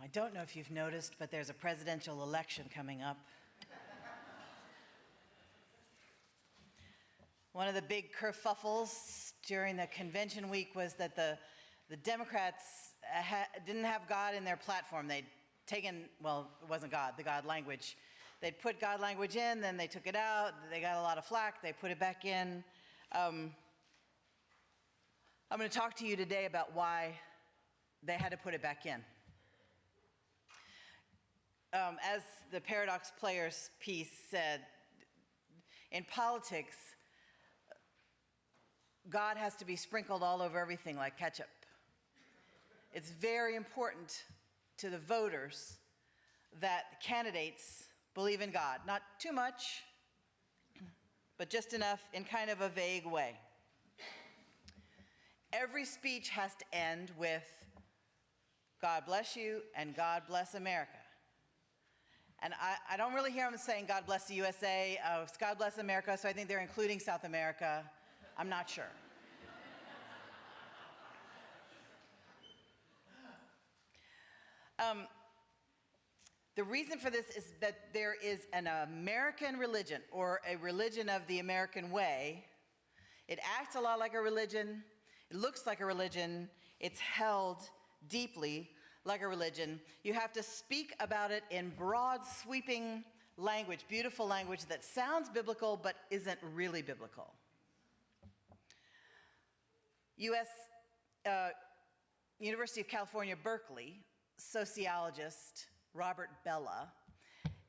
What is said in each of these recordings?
I don't know if you've noticed, but there's a presidential election coming up. One of the big kerfuffles during the convention week was that the Democrats didn't have God in their platform. They'd taken, well, it wasn't God, the God language. They'd put God language in, then they took it out. They got a lot of flack. They put it back in. I'm going to talk to you today about why they had to put it back in. As the Paradox Players piece said, in politics, God has to be sprinkled all over everything like ketchup. It's very important to the voters that the candidates believe in God. Not too much, but just enough in kind of a vague way. Every speech has to end with, God bless you and God bless America. And I don't really hear them saying, God bless the USA, God bless America, so I think they're including South America. I'm not sure. The reason for this is that there is an American religion, or a religion of the American way. It acts a lot like a religion. It looks like a religion. It's held deeply like a religion. You have to speak about it in broad, sweeping language, beautiful language that sounds biblical but isn't really biblical. University of California, Berkeley, sociologist Robert Bellah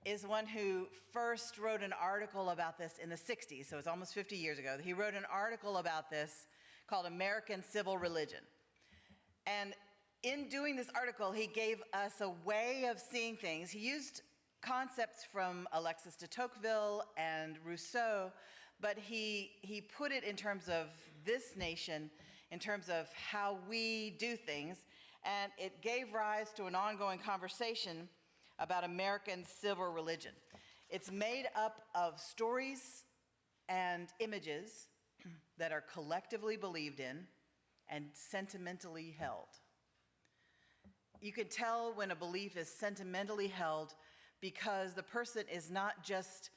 is one who first wrote an article about this in the 60s, so it's almost 50 years ago. He wrote an article about this called American Civil Religion. And in doing this article, he gave us a way of seeing things. He used concepts from Alexis de Tocqueville and Rousseau, but he put it in terms of this nation, in terms of how we do things, and it gave rise to an ongoing conversation about American civil religion. It's made up of stories and images that are collectively believed in and sentimentally held. You can tell when a belief is sentimentally held because the person is not just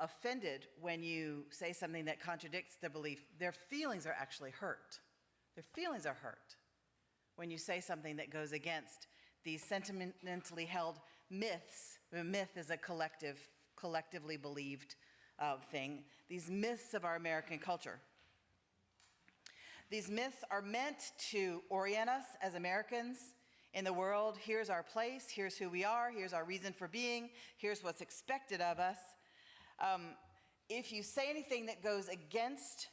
offended when you say something that contradicts their belief. Their feelings are actually hurt. Their feelings are hurt when you say something that goes against these sentimentally held myths. A myth is a collectively believed thing. These myths of our American culture. These myths are meant to orient us as Americans in the world. Here's our place, here's who we are, here's our reason for being, here's what's expected of us. If you say anything that goes against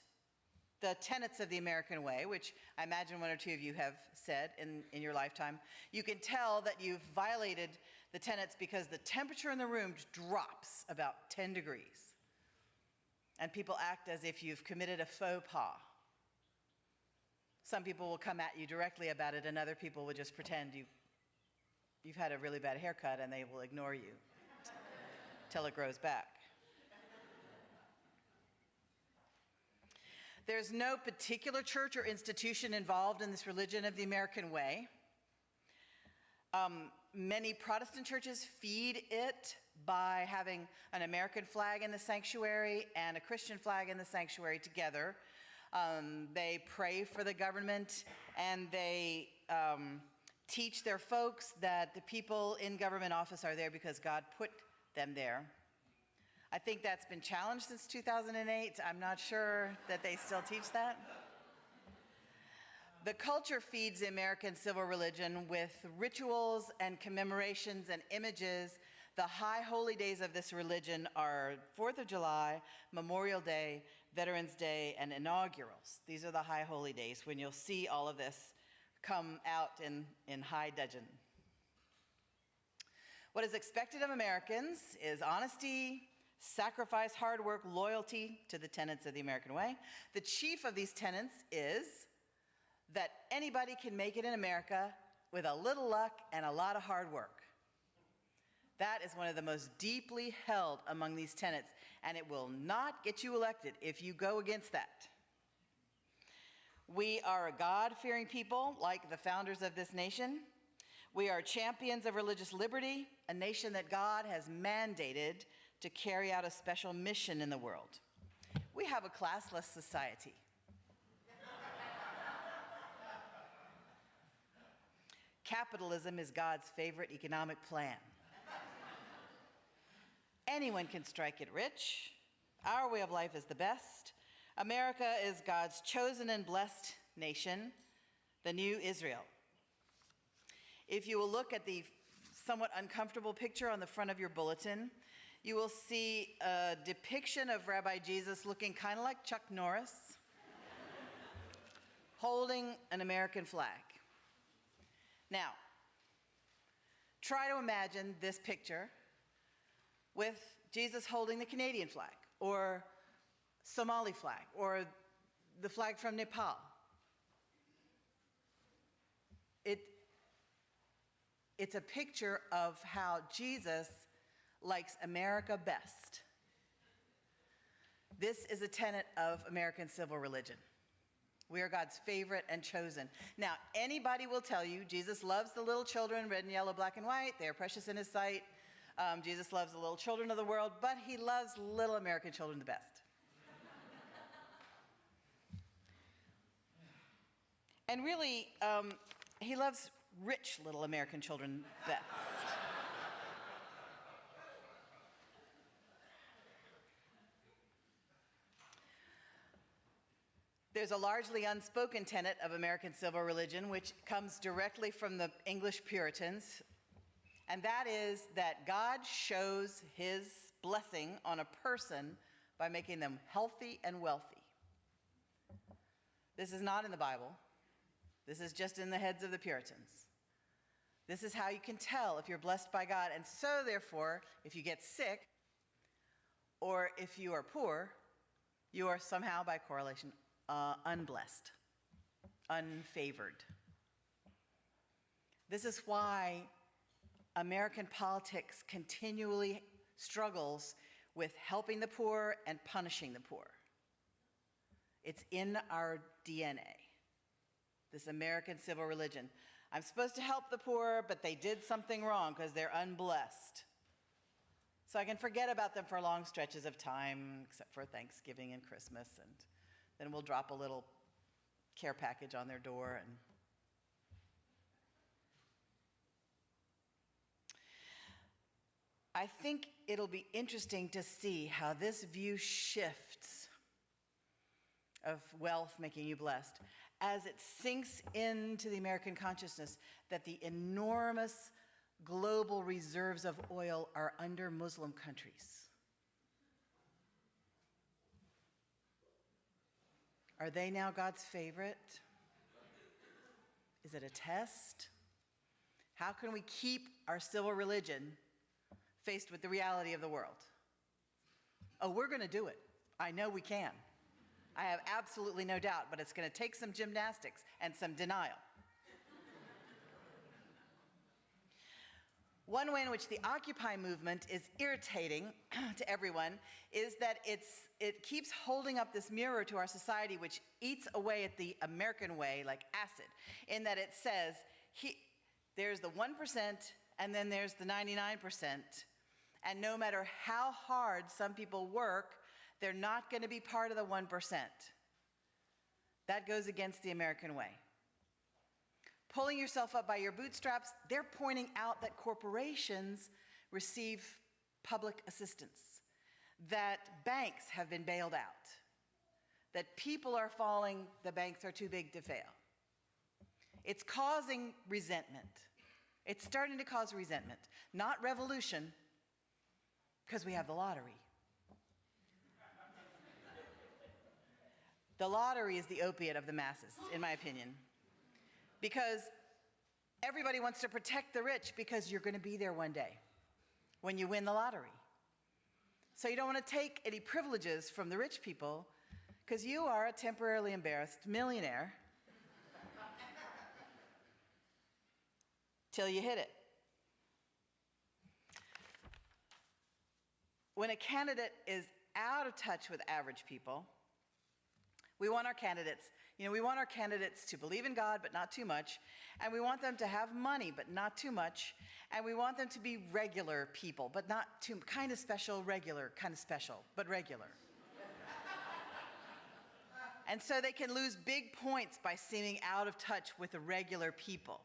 the tenets of the American way, which I imagine one or two of you have said in your lifetime, you can tell that you've violated the tenets because the temperature in the room drops about 10 degrees. And people act as if you've committed a faux pas. Some people will come at you directly about it, and other people will just pretend you've had a really bad haircut, and they will ignore you till it grows back. There's no particular church or institution involved in this religion of the American way. Many Protestant churches feed it by having an American flag in the sanctuary and a Christian flag in the sanctuary together. They pray for the government, and they teach their folks that the people in government office are there because God put them there. I think that's been challenged since 2008. I'm not sure that they still teach that. The culture feeds the American civil religion with rituals and commemorations and images. The high holy days of this religion are 4th of July, Memorial Day, Veterans Day, and inaugurals. These are the high holy days when you'll see all of this come out in high dudgeon. What is expected of Americans is honesty, sacrifice, hard work, loyalty to the tenets of the American way. The chief of these tenets is that anybody can make it in America with a little luck and a lot of hard work. That is one of the most deeply held among these tenets, and it will not get you elected if you go against that. We are a God-fearing people, like the founders of this nation. We are champions of religious liberty, a nation that God has mandated to carry out a special mission in the world. We have a classless society. Capitalism is God's favorite economic plan. Anyone can strike it rich. Our way of life is the best. America is God's chosen and blessed nation, the new Israel. If you will look at the somewhat uncomfortable picture on the front of your bulletin, you will see a depiction of Rabbi Jesus looking kind of like Chuck Norris, holding an American flag. Now, try to imagine this picture with Jesus holding the Canadian flag, or Somali flag, or the flag from Nepal. It's a picture of how Jesus likes America best. This is a tenet of American civil religion. We are God's favorite and chosen. Now, anybody will tell you Jesus loves the little children, red and yellow, black and white. They are precious in his sight. Jesus loves the little children of the world, but he loves little American children the best. And really, he loves rich little American children best. There's a largely unspoken tenet of American civil religion, which comes directly from the English Puritans, and that is that God shows his blessing on a person by making them healthy and wealthy. This is not in the Bible. This is just in the heads of the Puritans. This is how you can tell if you're blessed by God, and so therefore, if you get sick, or if you are poor, you are somehow, by correlation, unblessed, unfavored. This is why American politics continually struggles with helping the poor and punishing the poor. It's in our DNA, this American civil religion. I'm supposed to help the poor, but they did something wrong because they're unblessed. So I can forget about them for long stretches of time, except for Thanksgiving and Christmas, and then we'll drop a little care package on their door. And I think it'll be interesting to see how this view shifts of wealth making you blessed as it sinks into the American consciousness that the enormous global reserves of oil are under Muslim countries. Are they now God's favorite? Is it a test? How can we keep our civil religion faced with the reality of the world? Oh, we're going to do it. I know we can. I have absolutely no doubt, but it's going to take some gymnastics and some denial. One way in which the Occupy movement is irritating to everyone is that it keeps holding up this mirror to our society, which eats away at the American way like acid, in that it says, there's the 1% and then there's the 99%, and no matter how hard some people work, they're not going to be part of the 1%. That goes against the American way. Pulling yourself up by your bootstraps, they're pointing out that corporations receive public assistance, that banks have been bailed out, that people are falling, the banks are too big to fail. It's causing resentment. It's starting to cause resentment, not revolution, because we have the lottery. The lottery is the opiate of the masses, in my opinion, because everybody wants to protect the rich because you're going to be there one day when you win the lottery. So you don't want to take any privileges from the rich people because you are a temporarily embarrassed millionaire till you hit it. When a candidate is out of touch with average people, We want our candidates, we want our candidates to believe in God, but not too much. And we want them to have money, but not too much. And we want them to be regular people, but not too, kind of special, regular, kind of special, but regular. And so they can lose big points by seeming out of touch with the regular people.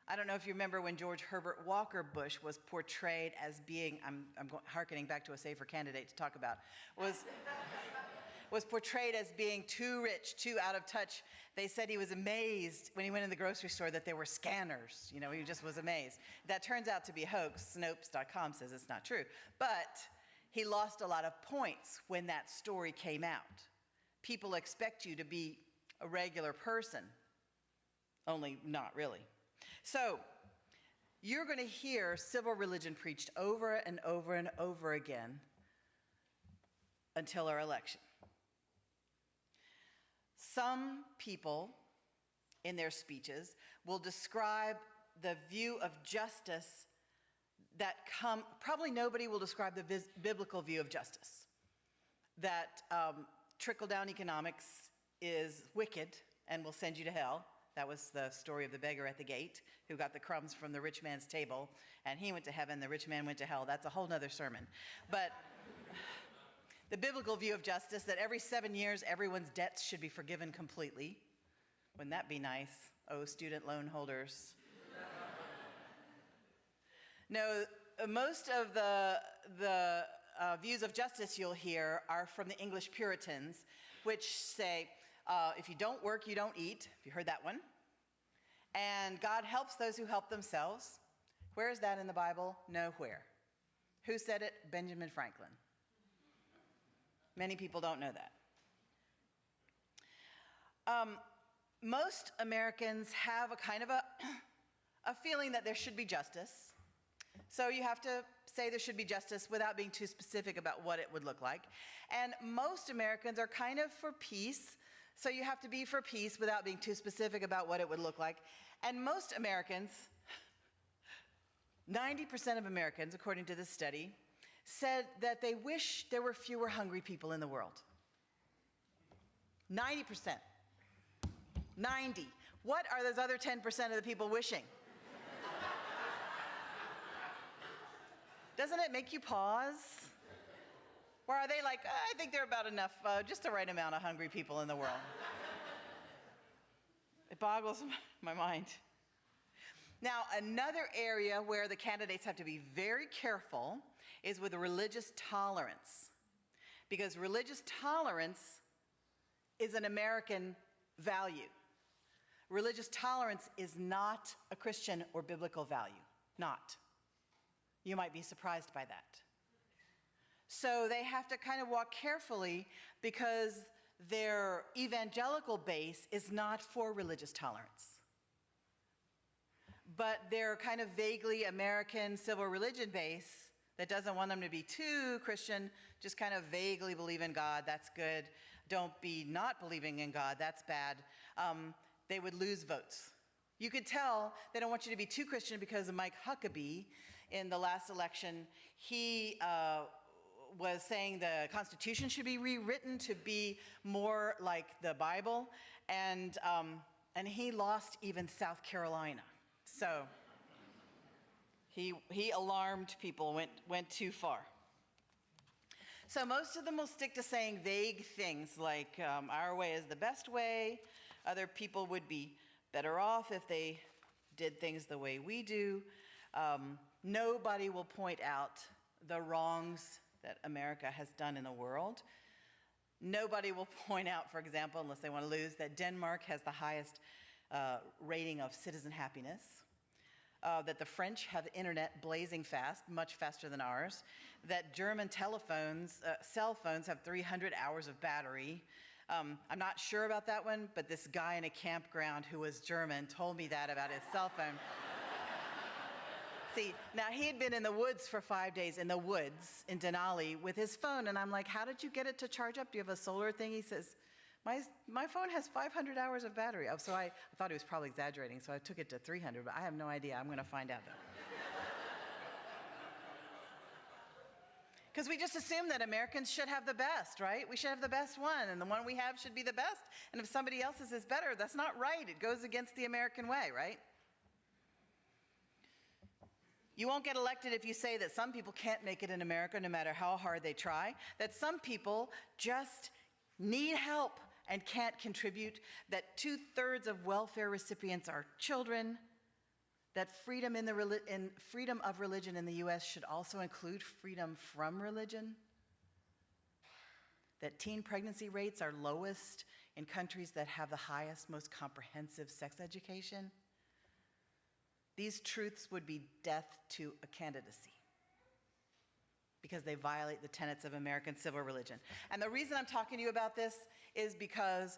I don't know if you remember when George Herbert Walker Bush was portrayed as being, I'm hearkening back to a safer candidate to talk about, was portrayed as being too rich, too out of touch. They said he was amazed when he went in the grocery store that there were scanners. He just was amazed. That turns out to be a hoax. Snopes.com says it's not true. But he lost a lot of points when that story came out. People expect you to be a regular person, only not really. So you're going to hear civil religion preached over and over and over again until our election. Some people in their speeches will describe the view of justice that probably nobody will describe the biblical view of justice. That trickle-down economics is wicked and will send you to hell. That was the story of the beggar at the gate who got the crumbs from the rich man's table, and he went to heaven, the rich man went to hell. That's a whole nother sermon. But the biblical view of justice, that every 7 years, everyone's debts should be forgiven completely. Wouldn't that be nice? Oh, student loan holders. No, most of the views of justice you'll hear are from the English Puritans, which say, if you don't work, you don't eat. Have you heard that one? And God helps those who help themselves. Where is that in the Bible? Nowhere. Who said it? Benjamin Franklin. Many people don't know that. Most Americans have a kind of a feeling that there should be justice. So you have to say there should be justice without being too specific about what it would look like. And most Americans are kind of for peace. So you have to be for peace without being too specific about what it would look like. And most Americans, 90% of Americans, according to this study, said that they wish there were fewer hungry people in the world. 90%. 90. What are those other 10% of the people wishing? Doesn't it make you pause? Or are they like, I think there are about enough, just the right amount of hungry people in the world? It boggles my mind. Now, another area where the candidates have to be very careful is with religious tolerance. Because religious tolerance is an American value. Religious tolerance is not a Christian or biblical value. Not. You might be surprised by that. So they have to kind of walk carefully because their evangelical base is not for religious tolerance. But their kind of vaguely American civil religion base that doesn't want them to be too Christian, just kind of vaguely believe in God, that's good. Don't be not believing in God, that's bad. They would lose votes. You could tell they don't want you to be too Christian because of Mike Huckabee in the last election. He was saying the Constitution should be rewritten to be more like the Bible, and he lost even South Carolina. So he alarmed people, went too far. So most of them will stick to saying vague things like our way is the best way, other people would be better off if they did things the way we do. Nobody will point out the wrongs that America has done in the world. Nobody will point out, for example, unless they want to lose, that Denmark has the highest rating of citizen happiness, that the French have internet blazing fast, much faster than ours, that German cell phones have 300 hours of battery. I'm not sure about that one, but this guy in a campground who was German told me that about his cell phone. See, now he had been in the woods for 5 days, in the woods in Denali with his phone, and I'm like, how did you get it to charge up? Do you have a solar thing? He says, my phone has 500 hours of battery. Oh, so I thought he was probably exaggerating, so I took it to 300, but I have no idea. I'm going to find out, though. Because we just assume that Americans should have the best, right? We should have the best one, and the one we have should be the best. And if somebody else's is better, that's not right. It goes against the American way, right? You won't get elected if you say that some people can't make it in America no matter how hard they try, that some people just need help and can't contribute, that 2/3 of welfare recipients are children, that freedom of religion in the U.S. should also include freedom from religion, that teen pregnancy rates are lowest in countries that have the highest, most comprehensive sex education. These truths would be death to a candidacy because they violate the tenets of American civil religion. And the reason I'm talking to you about this is because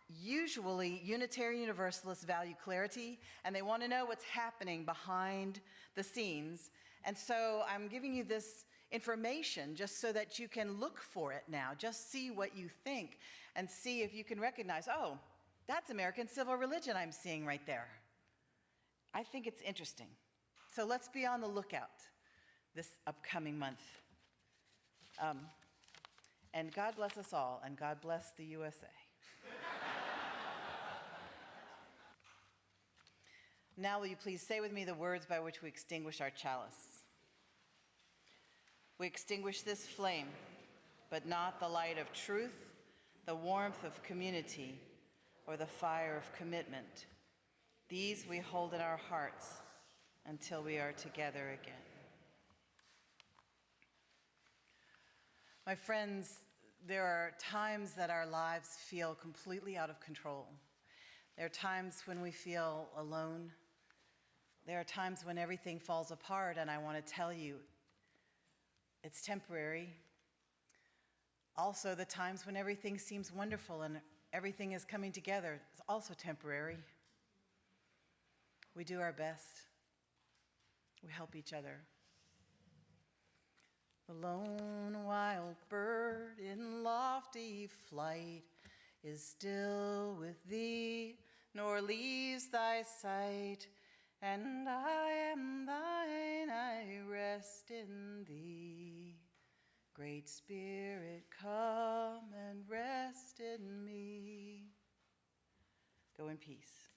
usually Unitarian Universalists value clarity, and they want to know what's happening behind the scenes. And so I'm giving you this information just so that you can look for it now. Just see what you think and see if you can recognize, oh, that's American civil religion I'm seeing right there. I think it's interesting. So let's be on the lookout this upcoming month. And God bless us all, and God bless the USA. Now will you please say with me the words by which we extinguish our chalice. We extinguish this flame, but not the light of truth, the warmth of community, or the fire of commitment. These we hold in our hearts until we are together again. My friends, there are times that our lives feel completely out of control. There are times when we feel alone. There are times when everything falls apart, and I want to tell you, it's temporary. Also, the times when everything seems wonderful and everything is coming together is also temporary. We do our best. We help each other. The lone wild bird in lofty flight is still with thee, nor leaves thy sight. And I am thine, I rest in thee. Great Spirit, come and rest in me. Go in peace.